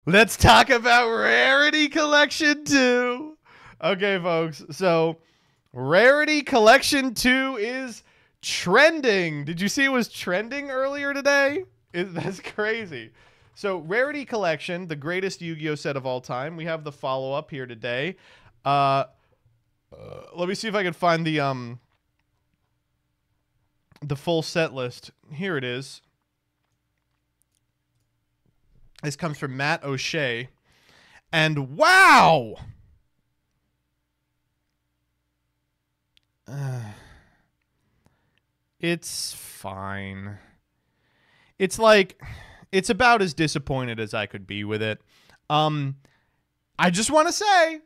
Let's talk about Rarity Collection 2. Okay, folks. So, Rarity Collection 2 is trending. Did you see it was trending earlier today? That's crazy. So, Rarity Collection, the greatest Yu-Gi-Oh set of all time. We have the follow-up here today. Let me see if I can find the full set list. Here it is. This comes from Matt O'Shea. And wow! It's fine. It's like, it's about as disappointed as I could be with it. I just want to say,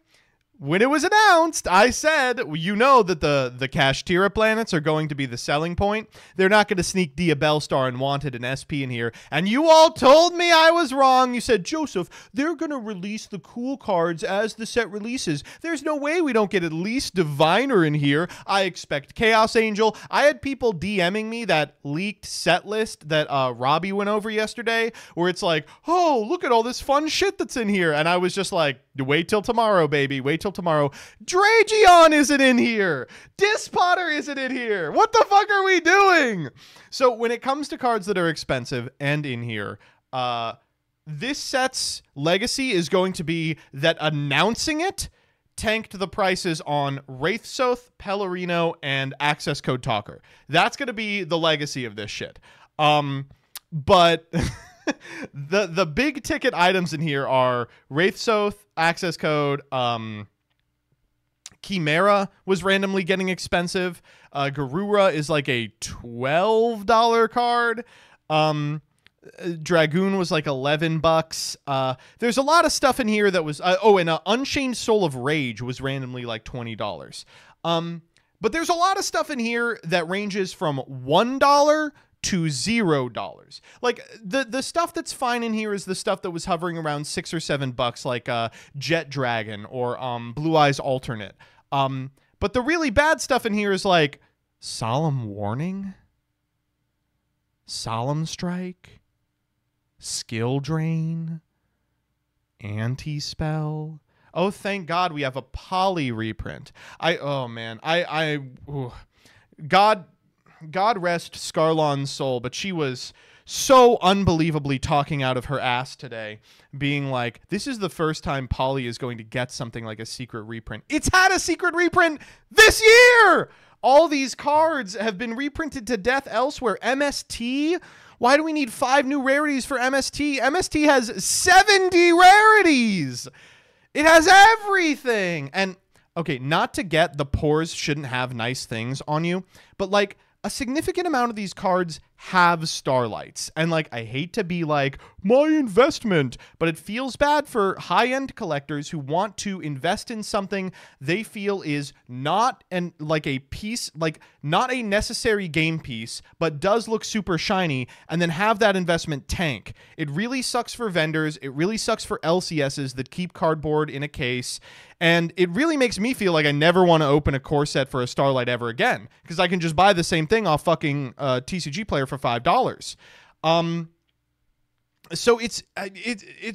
when it was announced, I said, you know that the Kashtira planets are going to be the selling point. They're not going to sneak Diabellstar and Wanted and SP in here. And you all told me I was wrong. You said, Joseph, they're going to release the cool cards as the set releases. There's no way we don't get at least Diviner in here. I expect Chaos Angel. I had people DMing me that leaked set list that Robbie went over yesterday, where it's like, oh, look at all this fun shit that's in here. And I was just like, wait till tomorrow, baby. Wait till tomorrow. Dragion isn't in here. Dispotter isn't in here. What the fuck are we doing? So when it comes to cards that are expensive and in here, this set's legacy is going to be that announcing it tanked the prices on Wraithsoth, Pellerino, and Access Code Talker. That's going to be the legacy of this shit. But the big ticket items in here are Wraithsoth, Access Code, Chimera was randomly getting expensive. Garura is like a $12 card. Dragoon was like $11. There's a lot of stuff in here that was and Unchained Soul of Rage was randomly like $20. But there's a lot of stuff in here that ranges from $1 to $0. Like the stuff that's fine in here is the stuff that was hovering around $6 or $7, like Jet Dragon or Blue Eyes Alternate. But the really bad stuff in here is like Solemn Warning, Solemn Strike, Skill Drain, Anti-Spell. Oh, thank God we have a poly reprint. God rest Scarlon's soul, but she was so unbelievably talking out of her ass today, being like, this is the first time Poly is going to get something like a secret reprint. It's had a secret reprint this year! All these cards have been reprinted to death elsewhere. MST? Why do we need 5 new rarities for MST? MST has 70 rarities! It has everything! And, okay, not to get the pores shouldn't have nice things on you, but like, a significant amount of these cards have starlights. And like, I hate to be like, my investment, but it feels bad for high-end collectors who want to invest in something they feel is not not a necessary game piece, but does look super shiny, and then have that investment tank. It really sucks for vendors. It really sucks for LCSs that keep cardboard in a case. And it really makes me feel like I never want to open a core set for a Starlight ever again, because I can just buy the same thing off fucking TCG Player for $5. So it's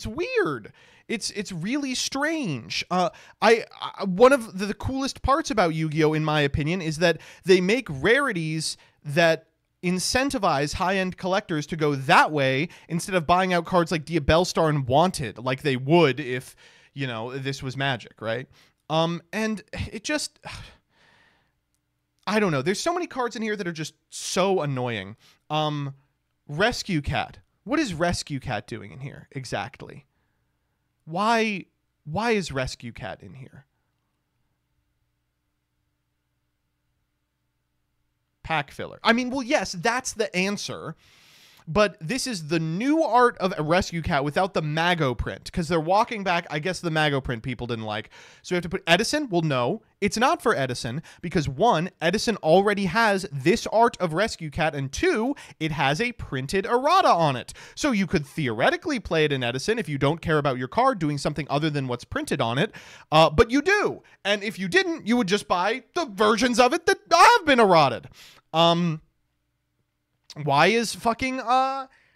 weird. It's really strange. One of the coolest parts about Yu-Gi-Oh, in my opinion, is that they make rarities that incentivize high-end collectors to go that way instead of buying out cards like Diabellstar and Wanted, like they would if, you know, this was Magic, right? And it just, I don't know. There's so many cards in here that are just so annoying. Rescue Cat. What is Rescue Cat doing in here exactly? Why is Rescue Cat in here? Pack filler. I mean, well, yes, that's the answer. But this is the new art of a Rescue Cat without the Mago print, because they're walking back. I guess the Mago print people didn't like. So we have to put Edison. Well, no, it's not for Edison, because 1, Edison already has this art of Rescue Cat, and 2, it has a printed errata on it. So you could theoretically play it in Edison if you don't care about your card doing something other than what's printed on it. But you do. And if you didn't, you would just buy the versions of it that have been errated. Why is fucking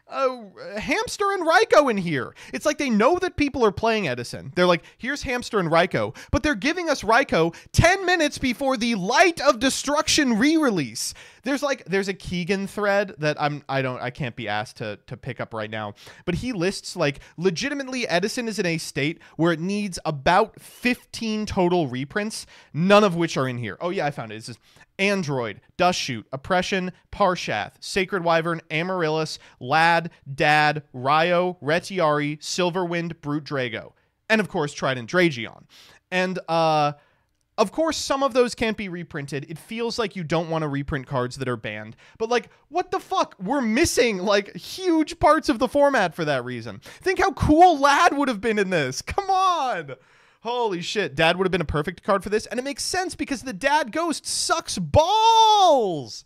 Hamster and Raikou in here. It's like they know that people are playing Edison. They're like, here's Hamster and Raikou, but they're giving us Raikou 10 minutes before the Light of Destruction re-release. There's a Keegan thread that I can't be asked to pick up right now, but he lists like legitimately Edison is in a state where it needs about 15 total reprints, none of which are in here. Oh yeah, I found it. It's just Android, Dust Shoot, Oppression, Parshath, Sacred Wyvern, Amaryllis, Lad, Dad, Ryo, Retiari, Silverwind, Brute Drago, and of course Trident Dragion. And of course some of those can't be reprinted. It feels like you don't want to reprint cards that are banned, but like what the fuck? We're missing like huge parts of the format for that reason. Think how cool Lad would have been in this. Come on. Holy shit, Dad would have been a perfect card for this, and it makes sense because the Dad Ghost sucks balls.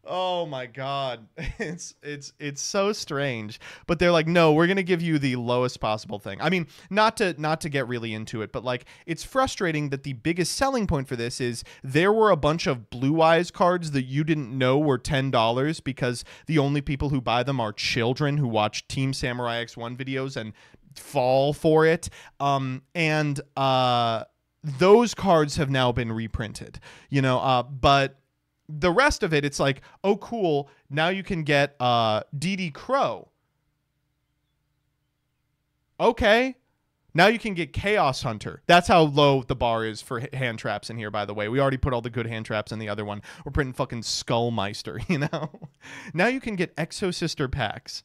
Oh my god. It's so strange. But they're like, "No, we're going to give you the lowest possible thing." I mean, not to get really into it, but like it's frustrating that the biggest selling point for this is there were a bunch of Blue Eyes cards that you didn't know were $10 because the only people who buy them are children who watch Team Samurai X1 videos and fall for it. Those cards have now been reprinted, but the rest of it, it's like, oh cool, now you can get DD Crow. Okay, now you can get Chaos Hunter. That's how low the bar is for hand traps in here, by the way. We already put all the good hand traps in the other one. We're printing fucking Skullmeister, Now you can get Exo Sister packs.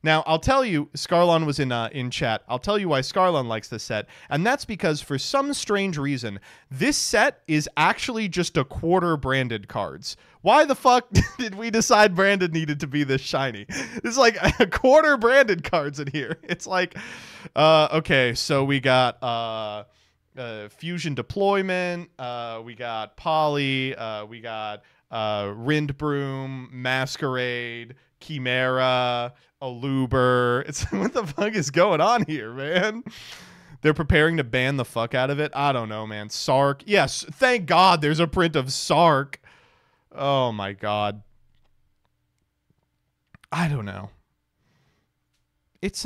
Now, I'll tell you, Scarlon was in chat. I'll tell you why Scarlon likes this set, and that's because for some strange reason, this set is actually just a quarter branded cards. Why the fuck did we decide branded needed to be this shiny? There's like a quarter branded cards in here. It's like, okay, so we got Fusion Deployment, we got Poly, we got Rindbroom, Masquerade, Chimera, Aluber. It's what the fuck is going on here, man? They're preparing to ban the fuck out of it. I don't know, man. Sark. Yes, thank God there's a print of Sark. Oh my God. I don't know. It's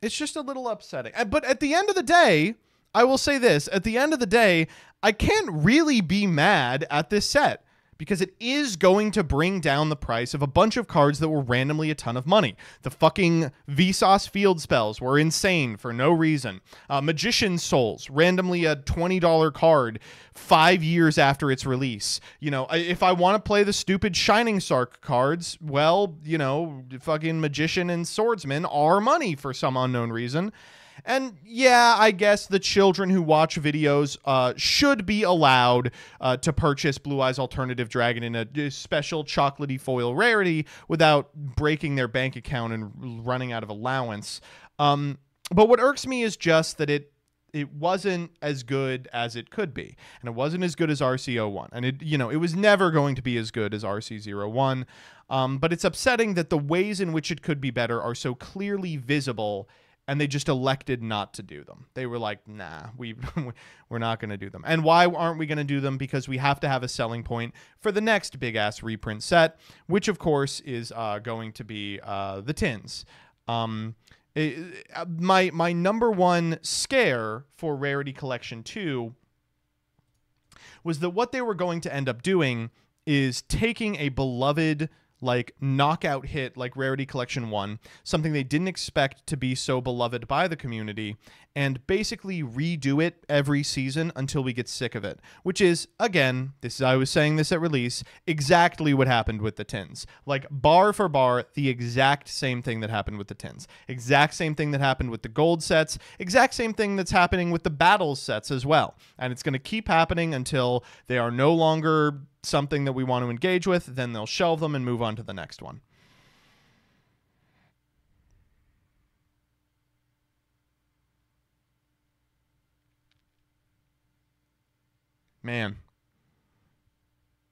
just a little upsetting. But at the end of the day, I will say this. At the end of the day, I can't really be mad at this set because it is going to bring down the price of a bunch of cards that were randomly a ton of money. The fucking Vsauce field spells were insane for no reason. Magician's Souls, randomly a $20 card 5 years after its release. If I want to play the stupid Shining Sark cards, well, fucking Magician and Swordsman are money for some unknown reason. And yeah, I guess the children who watch videos should be allowed to purchase Blue Eyes Alternative Dragon in a special chocolatey foil rarity without breaking their bank account and running out of allowance. But what irks me is just that it wasn't as good as it could be. And it wasn't as good as RC01. And it was never going to be as good as RC01. But it's upsetting that the ways in which it could be better are so clearly visible, and they just elected not to do them. They were like, nah, we're not going to do them. And why aren't we going to do them? Because we have to have a selling point for the next big-ass reprint set, which, of course, is going to be the tins. My number one scare for Rarity Collection 2 was that what they were going to end up doing is taking a beloved like knockout hit like Rarity Collection 1, something they didn't expect to be so beloved by the community, and basically redo it every season until we get sick of it, which is, again, I was saying this at release, exactly what happened with the tins. Like, bar for bar, the exact same thing that happened with the tins. Exact same thing that happened with the gold sets. Exact same thing that's happening with the battles sets as well. And it's going to keep happening until they are no longer something that we want to engage with. Then they'll shelve them and move on to the next one. Man.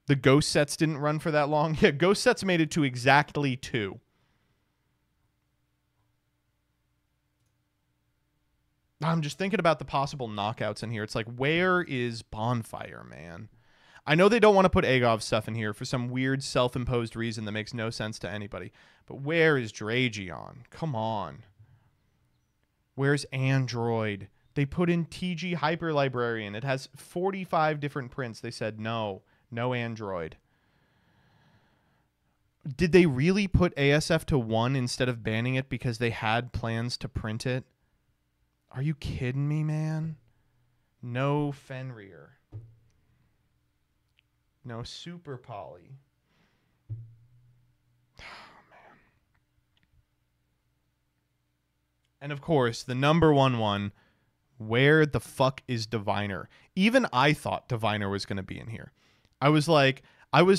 The ghost sets didn't run for that long. Yeah, ghost sets made it to exactly 2. I'm just thinking about the possible knockouts in here. It's like, where is Bonfire, man? I know they don't want to put Agov stuff in here for some weird self-imposed reason that makes no sense to anybody. But where is Dragion? Come on. Where's Android? They put in TG Hyper Librarian. It has 45 different prints. They said no Android. Did they really put ASF to 1 instead of banning it because they had plans to print it? Are you kidding me, man? No Fenrir. No Super Poly. Oh, man. And of course, the number one, where the fuck is Diviner? Even I thought Diviner was going to be in here. I was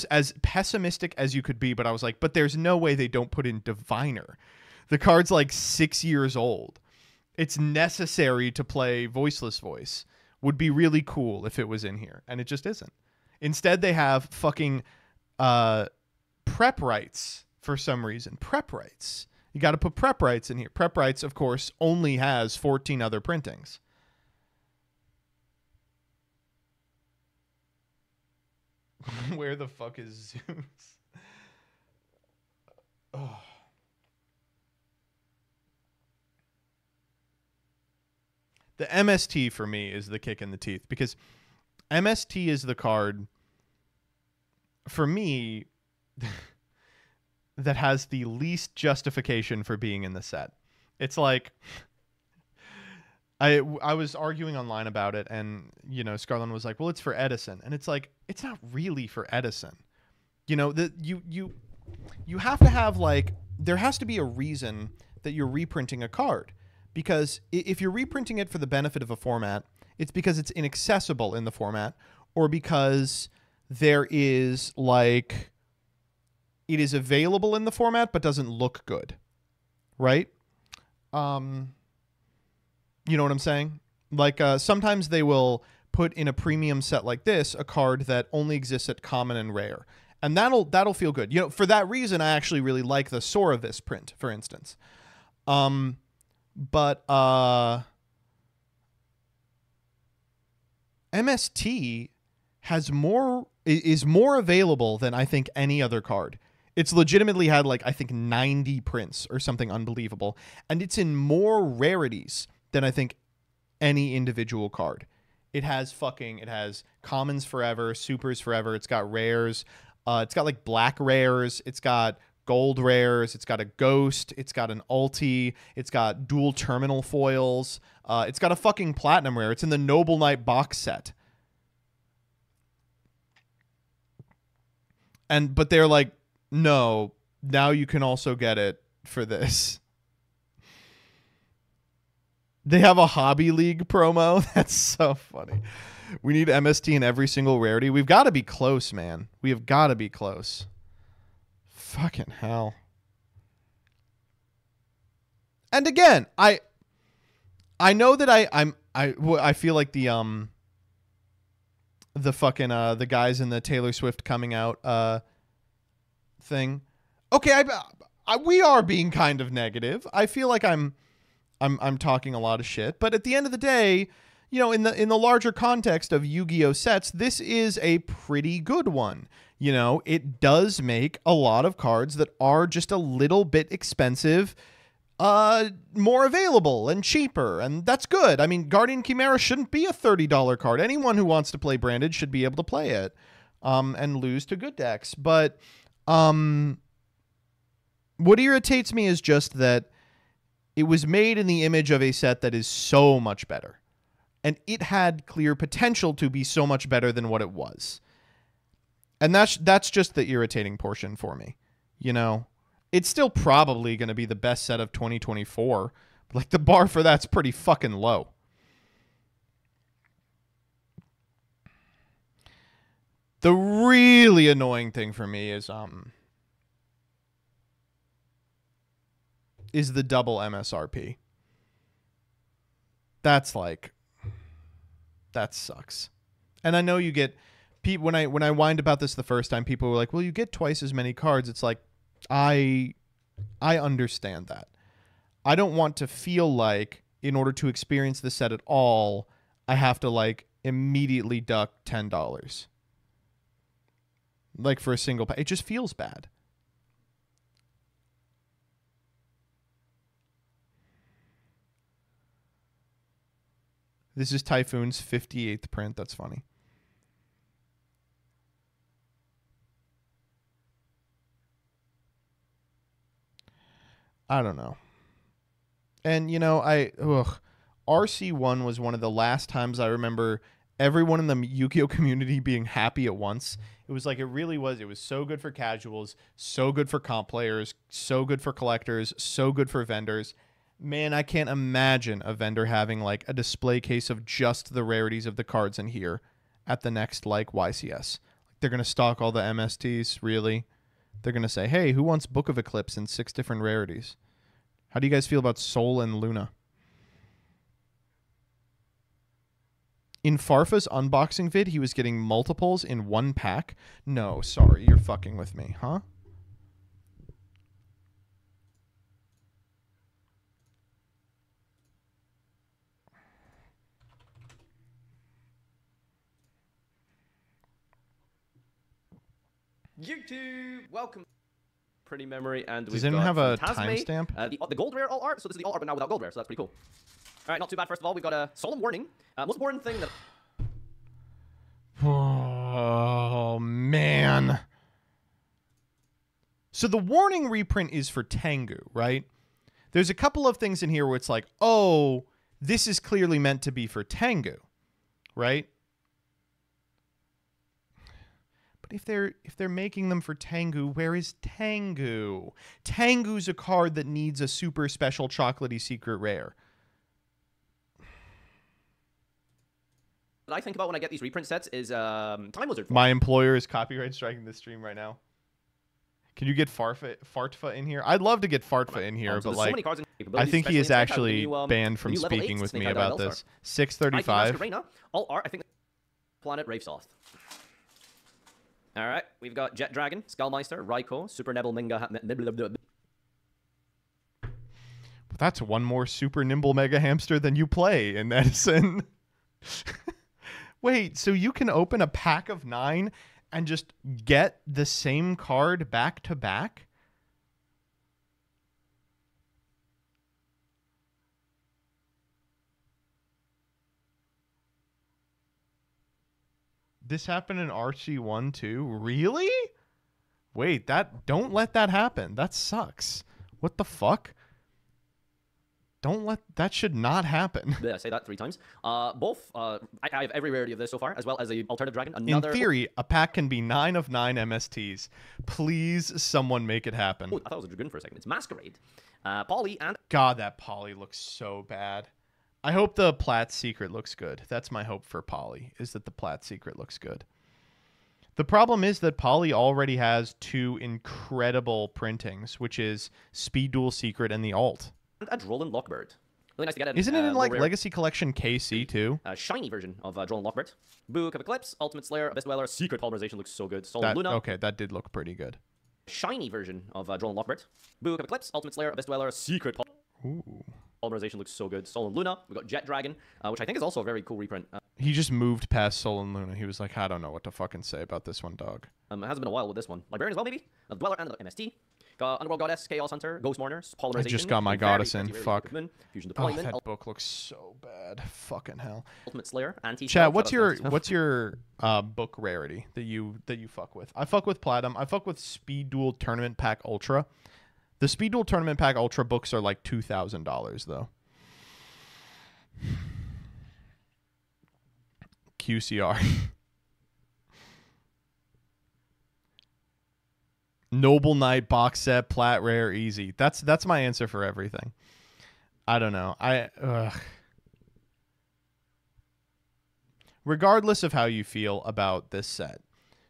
as pessimistic as you could be, but I was like, but there's no way they don't put in Diviner. The card's like 6 years old. It's necessary to play Voiceless Voice. Would be really cool if it was in here, and it just isn't. Instead, they have fucking prep rights for some reason. Prep rights. You got to put prep rights in here. Prep rights, of course, only has 14 other printings. Where the fuck is Zeus? Oh. The MST for me is the kick in the teeth, because MST is the card for me that has the least justification for being in the set. It's like I was arguing online about it, and Scarlin was like, "Well, it's for Edison," and it's like, it's not really for Edison. You have to have, like, there has to be a reason that you're reprinting a card, because if you're reprinting it for the benefit of a format, it's because it's inaccessible in the format, or because there is, like, it is available in the format but doesn't look good, right? You know what I'm saying? Like, sometimes they will put in a premium set like this a card that only exists at common and rare, and that'll feel good. For that reason, I actually really like the Soravis print, for instance. But MST is more available than I think any other card. It's legitimately had, like, I think 90 prints or something unbelievable, and it's in more rarities than I think any individual card. It has commons forever, supers forever. It's got rares. It's got, like, black rares. It's got gold rares. It's got a ghost. It's got an ulti. It's got dual terminal foils. It's got a fucking platinum rare. It's in the Noble Knight box set. But they're like, no, now you can also get it for this. They have a Hobby League promo. That's so funny. We need MST in every single rarity. We've got to be close, man. We have got to be close. Fucking hell. And again, I know that I feel like the guys in the Taylor Swift coming out thing. Okay, we are being kind of negative. I feel like I'm talking a lot of shit, but at the end of the day, in the larger context of Yu-Gi-Oh sets, this is a pretty good one. It does make a lot of cards that are just a little bit expensive more available and cheaper, and that's good. I mean, Guardian Chimera shouldn't be a $30 card. Anyone who wants to play branded should be able to play it and lose to good decks. But what irritates me is just that it was made in the image of a set that is so much better, and it had clear potential to be so much better than what it was. And that's just the irritating portion for me. It's still probably going to be the best set of 2024. But, like, the bar for that's pretty fucking low. The really annoying thing for me is the double MSRP. That's like, that sucks. And I know you get when I whined about this the first time, people were like, well, you get twice as many cards. It's like, I understand that. I don't want to feel like, in order to experience the set at all, I have to, like, immediately duck $10. Like for a single pack. It just feels bad. This is Typhoon's 58th print. That's funny. I don't know. And, you know, RC1 was one of the last times I remember everyone in the Yu-Gi-Oh community being happy at once. It was like, it really was. It was so good for casuals, so good for comp players, so good for collectors, so good for vendors. Man, I can't imagine a vendor having like a display case of just the rarities of the cards in here at the next like YCS. They're going to stock all the MSTs, really? They're going to say, hey, who wants Book of Eclipse in 6 different rarities? How do you guys feel about Sol and Luna? In Farfa's unboxing vid, he was getting multiples in 1 pack. No, sorry, you're fucking with me, huh? YouTube, welcome. Pretty memory, and does anyone have a timestamp? The gold rare all art, so this is the all art, but now without gold rare, so that's pretty cool. All right, not too bad. First of all, we've got a solemn warning. Most important thing that. Oh man. So the warning reprint is for Tengu, right? There's a couple of things in here where it's like, oh, this is clearly meant to be for Tengu, right? But if they're making them for Tengu, where is Tengu? Tengu's a card that needs a super special chocolatey secret rare. What I think about when I get these reprint sets is Time Wizard. My employer is copyright striking this stream right now. Can you get Fartfa in here? I'd love to get Fartfa in here, so but like, so I think he is actually banned from speaking with me about this. 635. All art, I think. Planet Ravesoft. All right, we've got Jet Dragon, Skullmeister, Raikou, Super Nebel Minga. That's one more Super Nimble Mega Hamster than you play in Edison. Wait, so you can open a pack of 9 and just get the same card back to back? This happened in RC1 too? Really? Wait, don't let that happen. That sucks. What the fuck? That should not happen. Yeah, I say that 3 times. I have every rarity of this so far, as well as a Alternative Dragon. In theory, a pack can be 9 of 9 MSTs. Please, someone make it happen. Oh, I thought it was a Dragoon for a second. It's Masquerade. Poly and... God, that Poly looks so bad. I hope the Plat Secret looks good. That's my hope for Poly, is that the Plat Secret looks good. The problem is that Poly already has 2 incredible printings, which is Speed Duel Secret and the Alt. And a Drolan Lockbird. Really nice to get it. Isn't it in like Legacy Collection KC too? Shiny version of Drolan Lockbird. Book of Eclipse, Ultimate Slayer, Abyss Dweller, Secret Polymerization looks so good. Soul Luna. Okay, that did look pretty good. Shiny version of Drolan Lockbird. Book of Eclipse, Ultimate Slayer, Abyss Dweller, Secret Polymerization looks so good. Soul and Luna. We've got Jet Dragon, which I think is also a very cool reprint. He just moved past Soul and Luna. He was like, I don't know what to fucking say about this one, dog. It hasn't been a while with this one. Librarian as well, maybe? Dweller and MST. Got Underworld Goddess, Chaos Hunter, Ghost Mourners, Polymerization. I just got my Goddess in. Fuck. Fusion Deployment. Oh, that book looks so bad. Fucking hell. Ultimate Slayer, Anti. Chat, what's your book rarity that you fuck with? I fuck with Platinum. I fuck with Speed Duel Tournament Pack Ultra. The Speed Duel Tournament Pack Ultra books are like $2,000 though. QCR. Noble Knight box set, Plat Rare, easy. That's my answer for everything. I don't know. Regardless of how you feel about this set,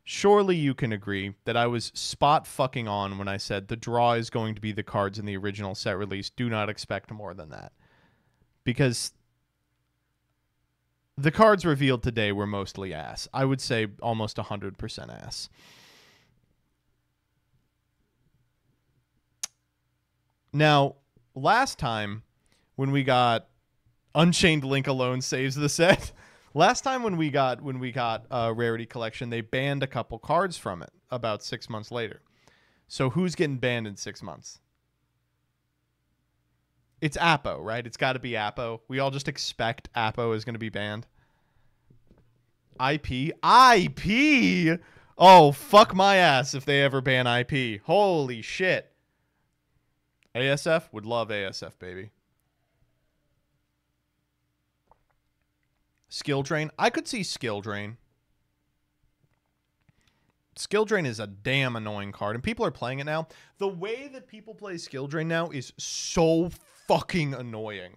surely you can agree that I was spot fucking on when I said the draw is going to be the cards in the original set release. Do not expect more than that. Because the cards revealed today were mostly ass. I would say almost 100% ass. Now, last time when we got Unchained Link alone saves the set. Last time when we got Rarity Collection, they banned a couple cards from it. about 6 months later. So who's getting banned in 6 months? It's Appo, right? It's got to be Appo. We all just expect Appo is going to be banned. IP? IP? Oh, fuck my ass if they ever ban IP. Holy shit. ASF? Would love ASF, baby. Skill Drain? I could see Skill Drain. Skill Drain is a damn annoying card, and people are playing it now. The way that people play Skill Drain now is so fucking annoying.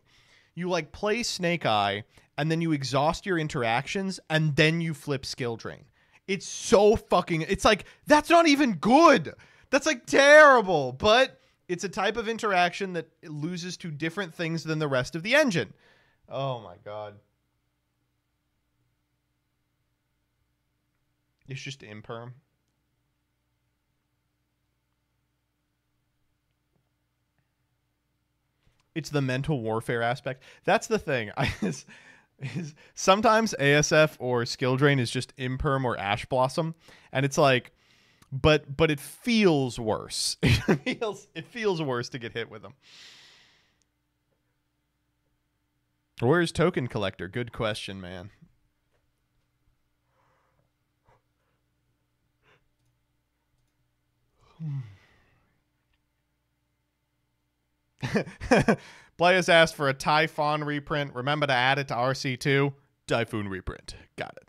You, like, play Snake Eye, and then you exhaust your interactions, and then you flip Skill Drain. It's so fucking... It's like, that's not even good! That's, like, terrible! But it's a type of interaction that loses to different things than the rest of the engine. Oh, my God. It's just imperm. It's the mental warfare aspect. That's the thing. Sometimes ASF or Skill Drain is just imperm or Ash Blossom, and it's like, but it feels worse. It feels worse to get hit with them. Where's Token Collector? Good question, man. Players asked for a Typhon reprint. Remember to add it to RC2. Typhoon reprint. Got it.